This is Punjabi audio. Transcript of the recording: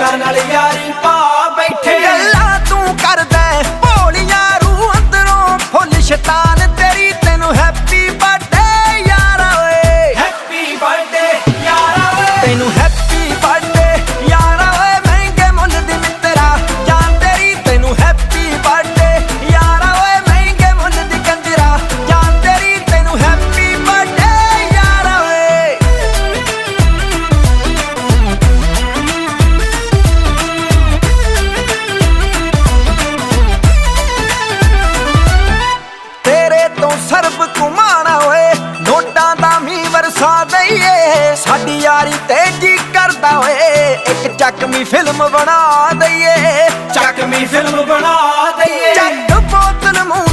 ਯਾਰਾਂ ਨਾਲ ਯਾਰੀ ਪਾ ਬੈਠੇ। ਗੱਲਾਂ ਤੂੰ ਕਰਦਾ ਭੋਲੀਆਂ ਰੂ ਅੰਦਰੋਂ ਫੁੱਲ ਸ਼ੈਤਾਨ ਤੇਰੀ, ਤੈਨੂੰ ਹੈਪੀ ਬਰਥਡੇ ਯਾਰਾ ਓਏ। ਹੈਪੀ ਬਰਥਡੇ ਯਾਰਾ ਓਏ, ਤੈਨੂੰ ਹੈਪੀ ਬਰਥਡੇ ਯਾਰਾ ਓਏ। ਮਹਿੰਗੇ ਮੁੱਲ ਦੀ ਮਿੱਤਰਾ ਜਾਨ ਤੇਰੀ, ਤੈਨੂੰ ਹੈਪੀ ਬਰਥਡੇ ਯਾਰਾ ਓਏ। ਮਹਿੰਗੇ ਮੁੱਲ ਦੀ ਕੰਜਰਾ ਜਾਨ ਤੇਰੀ, ਤੈਨੂੰ ਹੈਪੀ ਬਰਥਡੇ ਯਾਰਾ ਓਏ। ਤੇਰੇ ਤੋਂ ਸਰਬ ਘੁਮਾਣਾ ਓਏ, ਨੋਟਾਂ ਦਾ ਮੀਂਹ ਵਰਸਾ ਦਈਏ। ਸਾਡੀ ਯਾਰੀ ਤੇ ਜੀ ਕਰਦਾ ਓਏ, ਇੱਕ ਚੱਕਵੀਂ ਫਿਲਮ ਬਣਾ ਦਈਏ। ਚੱਕਵੀਂ ਫਿਲਮ ਬਣਾ ਦਈਏ। ਚੱਕ ਬੋਤਲ ਮੂੰਹ